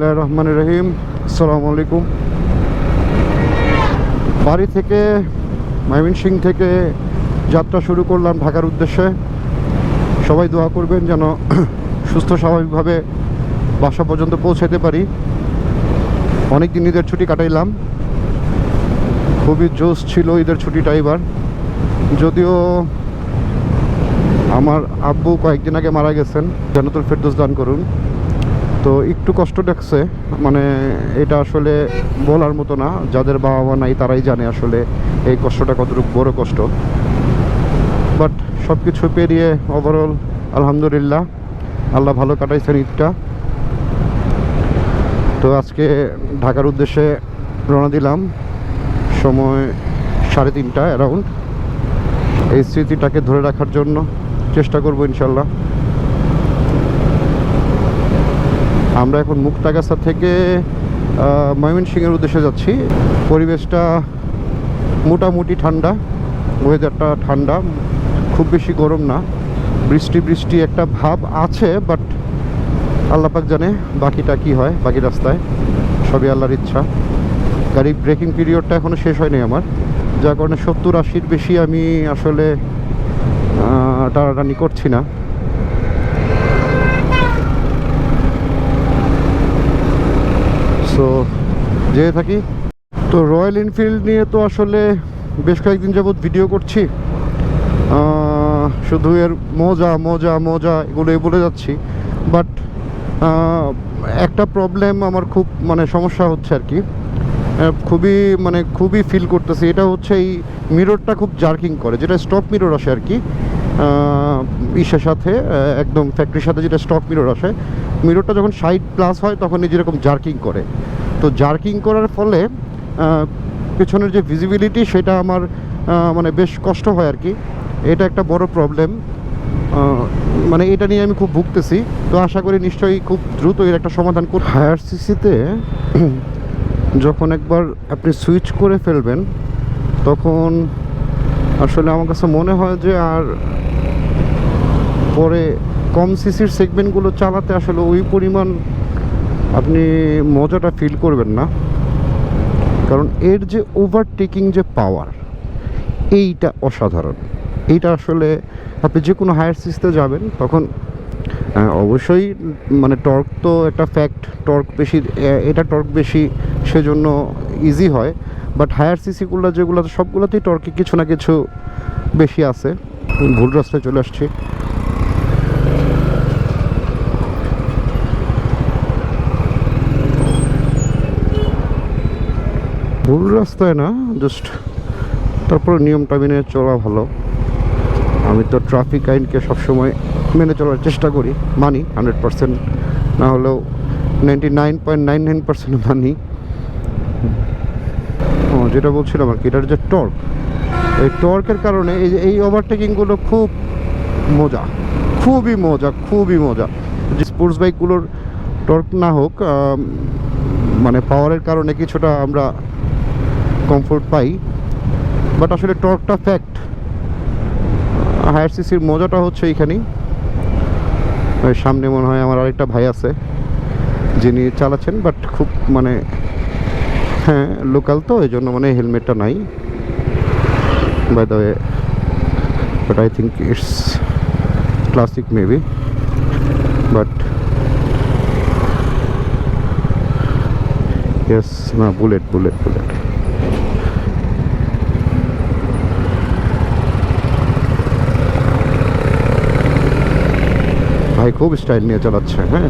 রহমান রহিম, আসসালামু আলাইকুম। বাড়ি থেকে ময়মনসিংহ থেকে যাত্রা শুরু করলাম ঢাকার উদ্দেশ্যে। সবাই দোয়া করবেন যেন সুস্থ স্বাভাবিকভাবে বাসা পর্যন্ত পৌঁছাতে পারি। অনেক দিন ঈদের ছুটি কাটাইলাম, খুবই জোশ ছিল ঈদের ছুটিটা এবার। যদিও আমার আব্বু কয়েকদিন আগে মারা গেছেন, জান্নাতুল ফেরদৌস দান করুন, তো একটু কষ্ট লাগছে। মানে এটা আসলে বলার মতো না, যাদের বাবা মা নাই তারাই জানে আসলে এই কষ্টটা কতটুকু বড় কষ্ট। বাট সব কিছু পেরিয়ে ওভারঅল আলহামদুলিল্লাহ, আল্লাহ ভালো কাটাইছেন ঈদটা। তো আজকে ঢাকার উদ্দেশ্যে রওনা দিলাম, সময় 3:30 অ্যারাউন্ড। এই স্মৃতিটাকে ধরে রাখার জন্য চেষ্টা করব ইনশাল্লাহ। আমরা এখন মুক্তাগাছা থেকে ময়মনসিংহের উদ্দেশ্যে যাচ্ছি। পরিবেশটা মোটামুটি ঠান্ডা, ওয়েদারটা ঠান্ডা, খুব বেশি গরম না, বৃষ্টি বৃষ্টি একটা ভাব আছে। বাট আল্লাহ পাক জানে বাকিটা কি হয়, বাকি রাস্তায় সবই আল্লাহর ইচ্ছা। গাড়ির ব্রেকিং পিরিয়ডটা এখনও শেষ হয়নি আমার, যার কারণে 70-80-র বেশি আমি আসলে টানাটানি করছি না। সো যেয়ে থাকি। তো রয়্যাল এনফিল্ড নিয়ে তো আসলে বেশ কয়েকদিন যাবৎ ভিডিও করছি, শুধু এর মজা মজা মজা এগুলোই বলে যাচ্ছি। বাট একটা প্রবলেম আমার খুব সমস্যা হচ্ছে আর কি, খুবই ফিল করতেছি। এটা হচ্ছে এই মিররটা খুব জার্কিং করে, যেটা স্টক মিরর আসে আর কি, ইসের সাথে একদম ফ্যাক্টরির সাথে যেটা স্টক মিরর আসে, মিররটা যখন 60+ হয় তখন এই যেরকম জার্কিং করে। তো জার্কিং করার ফলে পেছনের যে ভিজিবিলিটি সেটা আমার বেশ কষ্ট হয় আর কি। এটা একটা বড় প্রবলেম, এটা নিয়ে আমি খুব ভুগতেছি। তো আশা করি নিশ্চয়ই খুব দ্রুত এর একটা সমাধান করব। হায়ার সিসিতে যখন একবার আপনি সুইচ করে ফেলবেন তখন আসলে আমার কাছে মনে হয় যে আর পরে কম সিসির সেগমেন্টগুলো চালাতে আসলে ওই পরিমাণ আপনি মজাটা ফিল করবেন না। কারণ এর যে ওভারটেকিং যে পাওয়ার, এইটা অসাধারণ। এইটা আসলে আপনি যে কোনো হায়ার সিসিতে যাবেন তখন অবশ্যই টর্ক তো একটা ফ্যাক্ট, টর্ক বেশি, এটা টর্ক বেশি সেজন্য ইজি হয়। বাট হায়ার সিসিগুলো যেগুলো সবগুলোতেই টর্কে কিছু না কিছু বেশি আছে। ভুল রাস্তায় চলে আসছি। ভুল রাস্তায় না, জাস্ট তারপর নিয়মটা মেনে চলা ভালো। আমি তো ট্রাফিক আইনকে সবসময় মেনে চলার চেষ্টা করি, মানি 100%, না হলেও 99.99% মানি। যেটা বলছিলাম আর কি, এটার যে টর্ক, এই টর্কের কারণে এই ওভারটেকিংগুলো খুব মজা, খুবই মজা, খুবই মজা। যে স্পোর্টস বাইকগুলোর টর্ক না হোক, পাওয়ারের কারণে কিছুটা আমরা কমফোর্ট পাই, বাট আসলে টর্কটা ফ্যাক্ট। হায়ার সিসির মজাটা হচ্ছে এইখানেই। সামনে মনে হয় আমার আরেকটা ভাই আছে যিনি চালাচ্ছেন, বাট খুব হ্যাঁ লোকাল তো, এই জন্য হেলমেটটা নাই by the way, but I think it's classic maybe. But yes, না বুলেট বুলেট বুলেট। ভাই খুব স্টাইল নিয়ে চালাচ্ছে। হ্যাঁ,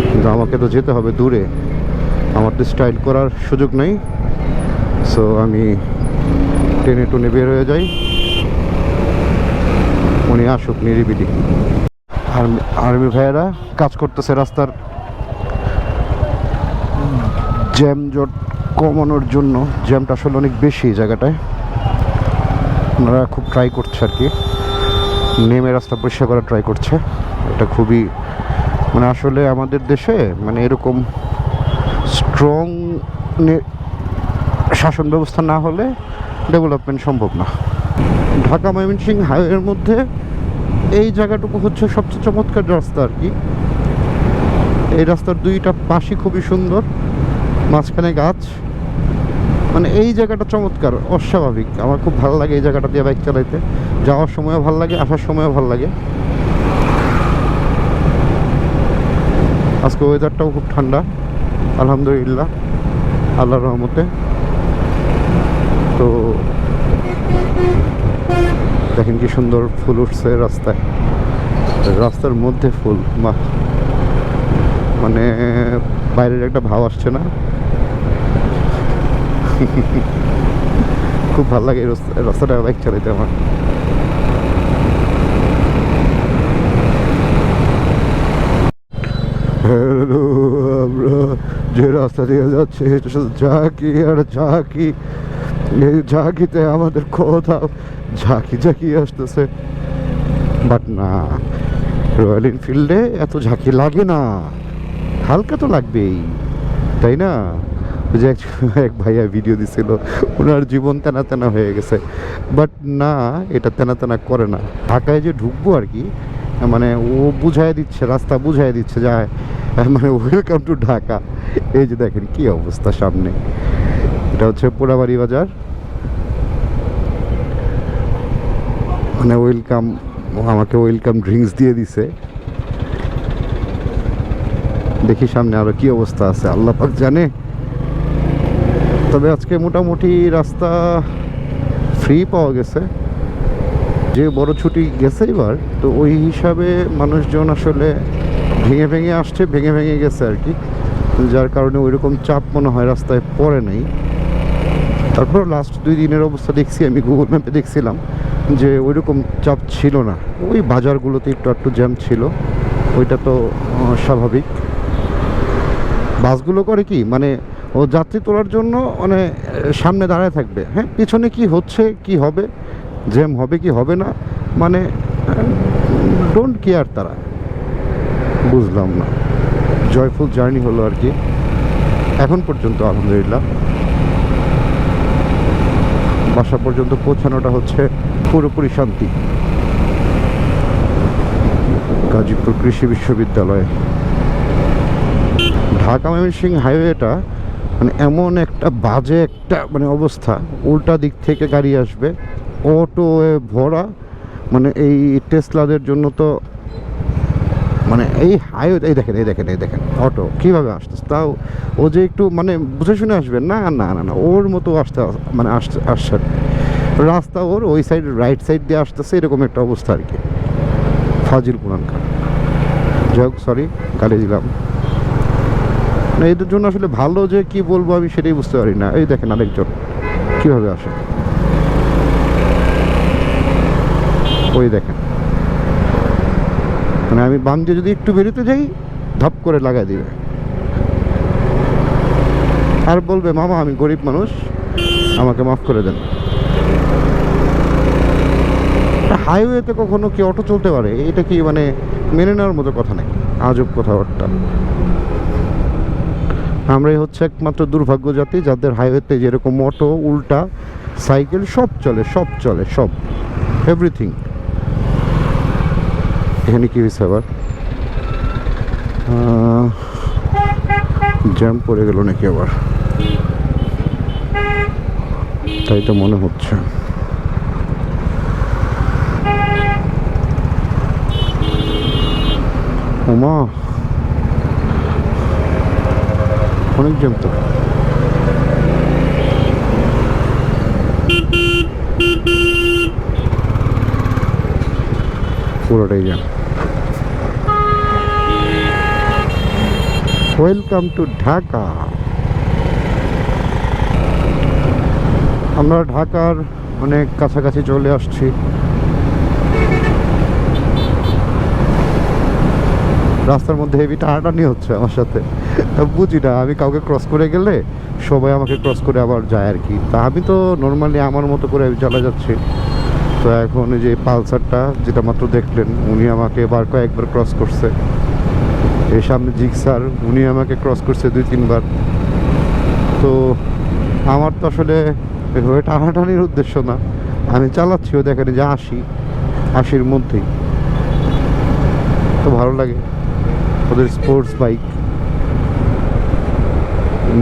কিন্তু আমাকে তো যেতে হবে দূরে, আমার তো স্টাইল করার সুযোগ নেই। সো আমি টেনে টুনে বের হয়ে যাই, উনি আসুক নিরিবিলি। আর্মি ভাইয়েরা কাজ করতেছে রাস্তার জ্যাম জট কমানোর জন্য। জ্যামটা আসলে অনেক বেশি জায়গাটায়, ওনারা খুব ট্রাই করছে আর কি, নেমে রাস্তা পরিষ্কার করার ট্রাই করছে। এটা খুবই আসলে আমাদের দেশে এরকম স্ট্রং শাসন ব্যবস্থা না হলে ডেভেলপমেন্ট সম্ভব না। ঢাকা ময়মনসিংহ হাইওয়ের মধ্যে এই জায়গাটুকু হচ্ছে সবচেয়ে চমৎকার রাস্তা আর কি। এই রাস্তার দুইটা পাশই খুবই সুন্দর, মাঝখানে গাছ, মানে এই জায়গাটা চমৎকার, অস্বাভাবিক। আমার খুব ভালো লাগে এই জায়গাটা দিয়ে বাইক চালাইতে, যাওয়ার সময়ও ভালো লাগে, আসার সময়ও ভালো লাগে। আজকে ওয়েদারটাও খুব ঠান্ডা, আলহামদুলিল্লাহ, আল্লাহর রহমতে। তো দেখেন কি সুন্দর ফুল উঠছে রাস্তায়, রাস্তার মধ্যে ফুল, বাহ, মানে বাইরের একটা ভাব আসছে না? খুব ভালো লাগে রাস্তাটা বাইক চালাইতে আমার। হ্যালো, আমরা যে রাস্তা দিয়ে যাচ্ছে এটা শুধু ঝাঁকি আর ঝাঁকি। এই ঝাঁকিতে আমাদের কোথাও ঝাঁকি ঝাঁকি আসতেছে, বাট না, রয়্যাল এনফিল্ডে এত ঝাঁকি লাগে না, হালকা তো লাগবেই, তাই না? যে এক ভাইয়া ভিডিও দিছিল, ওনার জীবন তেনা তেনা হয়ে গেছে, বাট না, এটা তেনা তেনা করে না। ঢাকায় যে ঢুকবো আর কি, মানে ও বুঝাই দিচ্ছে, রাস্তা বুঝাই দিচ্ছে যায়, মানে ওয়েলকাম টু ঢাকা। এই যে দেখেন কি অবস্থা সামনে, এটা হচ্ছে পোড়াবাড়ি বাজার, মানে ওয়েলকাম, আমাকে ওয়েলকাম ড্রিঙ্কস দিয়ে দিছে। দেখি সামনে আরো কি অবস্থা আছে, আল্লাহ পাক জানে। তবে আজকে মোটামুটি রাস্তা ফ্রি পাওয়া গেছে, যে বড় ছুটি গেছে এবার, তো ওই হিসাবে মানুষজন আসলে ভেঙে ভেঙে আসছে, ভেঙে ভেঙে গেছে আর কি, যার কারণে ওইরকম চাপ মনে হয় রাস্তায় পড়ে নাই। তারপর লাস্ট 2 দিনের অবস্থা দেখছি, আমি গুগল ম্যাপে দেখছিলাম যে ওইরকম চাপ ছিল না, ওই বাজারগুলোতে একটু জ্যাম ছিল, ওইটা তো স্বাভাবিক। বাসগুলো করে কি, মানে ও যাত্রী তোলার জন্য মানে সামনে দাঁড়ায় থাকবে, হ্যাঁ, পিছনে কি হচ্ছে কি হবে, জ্যাম হবে কি হবে না, মানে ডোন্ট কেয়ার তারা। বুঝলাম না, জয়ফুল জার্নি হলো আর কি এখন পর্যন্ত, আলহামদুলিল্লাহ। বাসা পর্যন্ত পৌঁছানোটা হচ্ছে পুরোপুরি শান্তি। গাজীপুর কৃষি বিশ্ববিদ্যালয়, ঢাকা ময়মনসিংহ হাইওয়েটা মানে এমন একটা বাজে একটা মানে অবস্থা, উল্টা দিক থেকে গাড়ি আসবে, অটো ভরা, মানে এই টেসলাদের জন্য তো, মানে এই হাইওয়ে, এই দেখেন অটো কীভাবে আসতেছে, তাও ও যে একটু মানে বুঝে শুনে আসবেন, না না না না, ওর মতো আসছে রাস্তা, ওর ওই সাইড রাইট সাইড দিয়ে আসতেছে, এরকম একটা অবস্থা আর কি, ফাজিল পুরানকার। যাই হোক, সরি, গালি দিলাম না, এদের জন্য আসলে ভালো যে কি বলবো আমি সেটাই বুঝতে পারি না। এই দেখেন আরেকজন কীভাবে আসে, ওই দেখেন, মানে আমি বাম দিয়ে যদি একটু বেরোতে যাই, ধপ করে লাগাই দিবে, আর বলবে মামা আমি গরিব মানুষ, আমাকে মাফ করে দেন। হাইওয়েতে কখনো কি অটো চলতে পারে? এটা কি মানে মেনে নেওয়ার মতো কথা নাকি? আজব কথাবার্তা। আমরাই হচ্ছে একমাত্র দুর্ভাগ্য জাতি যাদের হাইওয়েতে যেরকম অটো, উল্টা সাইকেল সব চলে, সব এভরিথিং। এখানে কি হয়েছে আবার? জ্যাম পড়ে গেল নাকি আবার? তাই তো মনে হচ্ছে। ওমা, অনেক জ্যাম তো। পুরোটাই জ্যাম। Welcome to Dhaka. আমরা ঢাকার অনেক কাছাকাছি চলে আসছি। রাস্তার মধ্যে হেভি টানাটানি হচ্ছে আমার সাথে, বুঝি না, আমি কাউকে ক্রস করে গেলে সবাই আমাকে ক্রস করে আবার যায় আর কি। তা আমি তো নর্মালি আমার মতো করে চলে যাচ্ছি। তো এখন এই যে পালসারটা যেটা মাত্র দেখলেন, উনি আমাকে কয়েকবার ক্রস করছে। এই সামনে জিক্সার, উনি আমাকে ক্রস করছে 2-3 বার। তো আমার তো আসলে টানাটানির উদ্দেশ্য না, আমি চালাচ্ছিও, দেখেন যে 80-80-র মধ্যেই। ভালো লাগে। ওদের স্পোর্টস বাইক,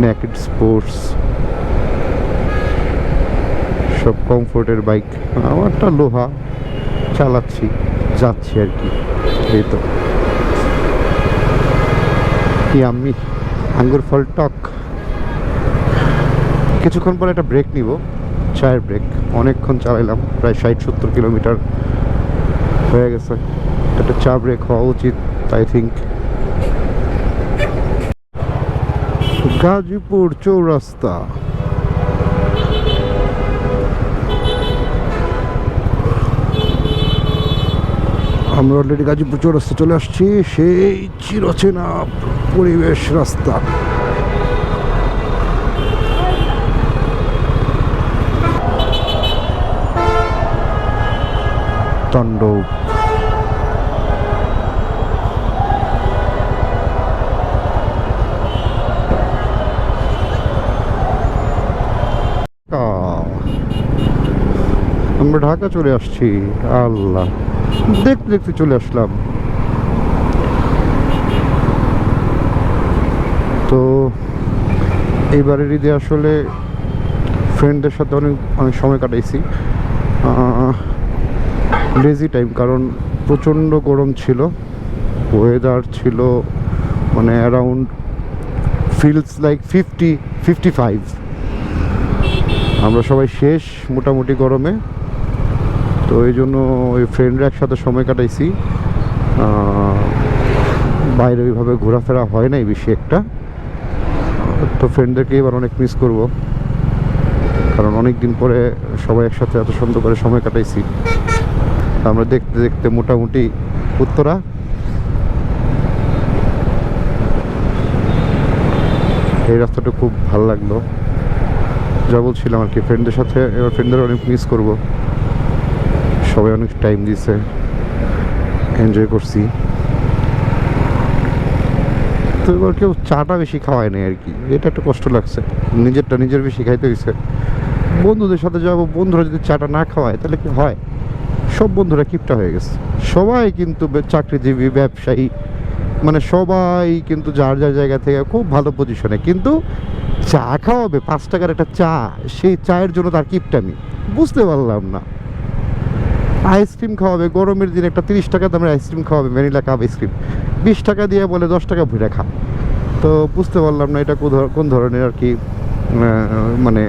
নেকেড স্পোর্টস, সব কমফোর্টের বাইক। আমারটা লোহা, চালাচ্ছি যাচ্ছি আর কি। এই তো কি আমি আঙ্গুর ফল টক। কিছুক্ষণ পরে একটা ব্রেক নিব, চায়ের ব্রেক। অনেকক্ষণ চালাইলাম, প্রায় 60-70 কিলোমিটার হয়ে গেছে। একটা চা ব্রেক হওয়া উচিত আই থিঙ্ক। গাজীপুর চৌরাস্তা। আমরা অলরেডি গাজীপুর চৌরাস্তা চলে আসছি, সেই চিরচেনা পরিবেশ রাস্তা। তাণ্ডব। আমরা ঢাকা চলে আসছি। আল্লাহ, দেখতে দেখতে চলে আসলাম। তো এইবারের ঈদে আসলে ফ্রেন্ডদের সাথে অনেক সময় কাটাইছি। লেজি টাইম, কারণ প্রচণ্ড গরম ছিল, ওয়েদার ছিল মানে অ্যারাউন্ড ফিলস লাইক 50-55। আমরা সবাই শেষ মোটামুটি গরমে। তো এই জন্য ওই ফ্রেন্ডরা একসাথে সময় কাটাইছি। বাইরে ওইভাবে ঘোরাফেরা হয় নাই বেশি একটা। তো ফ্রেন্ডদেরকে এবার অনেক মিস করব, কারণ অনেক দিন পরে সবাই একসাথে এত সুন্দর করে সময় কাটাইছি। আমরা দেখতে দেখতে মোটামুটি উত্তরা। এই রাস্তাটা খুব ভালো লাগলো, যা বলছিলাম আর কি। ফ্রেন্ডদের সাথে এবার ফ্রেন্ডদের অনেক মিস করব। সবাই অনেক টাইম দিয়েছে, এনজয় করছি। তো এবার কেউ চাটা বেশি খাওয়ায় নাই আর কি, এটা একটা কষ্ট লাগছে। নিজের বেশি খাইতে হয়েছে। বন্ধুদের সাথে যাবো, বন্ধুরা যদি চাটা না খাওয়ায় তাহলে কি হয়? সব বন্ধুরা কিপটা হয়ে গেছে, সবাই কিন্তু চাকরিজীবী, ব্যবসায়ী, মানে সবাই কিন্তু যার যার জায়গা থেকে খুব ভালো পজিশনে, কিন্তু চা খাওয়াবে 5 টাকার একটা চা, সেই চায়ের জন্য তার কিপটামি বুঝতে পারলাম না। আইসক্রিম খাওয়াবে গরমের দিনে, একটা 30 টাকা দামের আইসক্রিম খাওয়াবে, ভ্যানিলা কাপ আইসক্রিম 20 টাকা দিয়ে বলে 10 টাকা ভরে খা। তো বুঝতে পারলাম না এটা কোন ধরনের আর কি মানে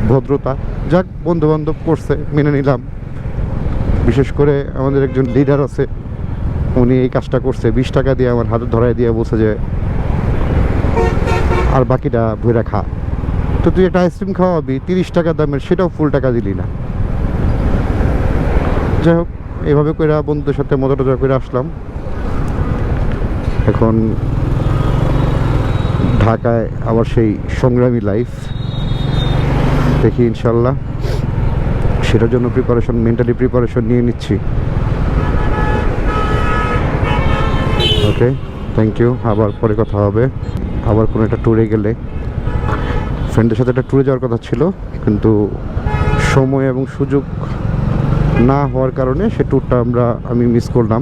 ভদ্রতা। যাক, বন্ধু বান্ধব করছে, মেনে নিলাম। বিশেষ করে আমাদের একজন লিডার আছে, উনি এই কাজটা করছে, 20 টাকা দিয়ে আমার হাতে ধরাই দিয়ে বলছে যে আর বাকিটা ভরে খা। তো তুই একটা আইসক্রিম খাওয়াবি 30 টাকা দামের, সেটাও ফুল টাকা দিলি না। যাই হোক, এইভাবে করে বন্ধুদের সাথে মজা টজা করে আসলাম। এখন ঢাকায় আবার সেই সংগ্রামী লাইফ দেখি ইনশাল্লাহ। সেটার জন্য মেন্টালি প্রিপারেশন নিয়ে নিচ্ছি। ওকে, থ্যাংক ইউ। আবার পরে কথা হবে। আবার কোনো একটা ট্যুরে গেলে, ফ্রেন্ডদের সাথে একটা ট্যুরে যাওয়ার কথা ছিল, কিন্তু সময় এবং সুযোগ না হওয়ার কারণে সে ট্যুরটা আমি মিস করলাম।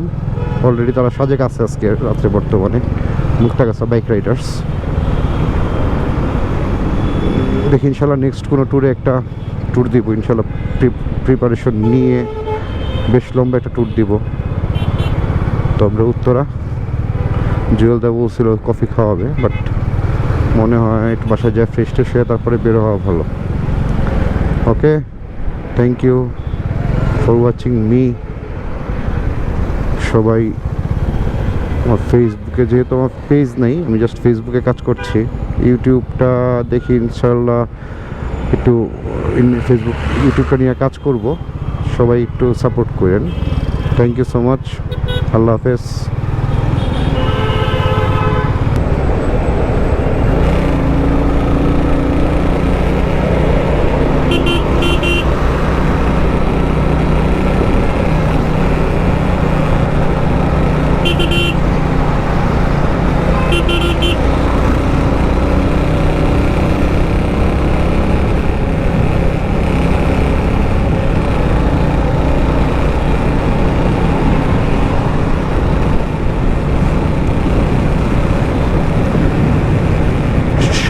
অলরেডি তারা সাজেক আছে আজকে রাত্রে, বর্তমানে মুক্তাগাছা বাইক রাইডার্স। দেখি ইনশাল্লাহ নেক্সট কোনো ট্যুরে একটা ট্যুর দিব ইনশাল্লাহ। প্রিপারেশন নিয়ে বেশ লম্বা একটা ট্যুর দিব। তো আমরা উত্তরা, জুয়েল দা বলছিল কফি খাওয়াবে, বাট মনে হয় একটু বাসায় যায় ফ্রেশ ট্রেশ হয়ে তারপরে বের হওয়া ভালো। Okay, thank you for watching me. সবাই আমার ফেসবুকে, যেহেতু আমার পেজ নেই, আমি জাস্ট ফেসবুকে কাজ করছি, ইউটিউবটা দেখি ইনশাল্লাহ একটু ইউটিউবটা নিয়ে কাজ করব। সবাই একটু সাপোর্ট করেন। Thank you so much. আল্লাহ হাফেজ।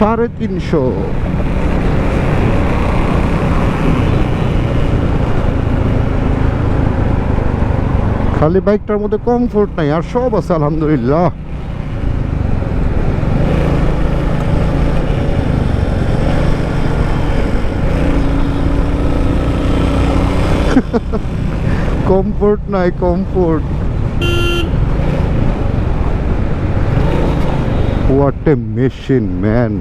350। খালি বাইকটার মধ্যে কমফোর্ট নাই, আর সব আছে আলহামদুলিল্লাহ। কমফোর্ট নাই, comfort. What a machine man.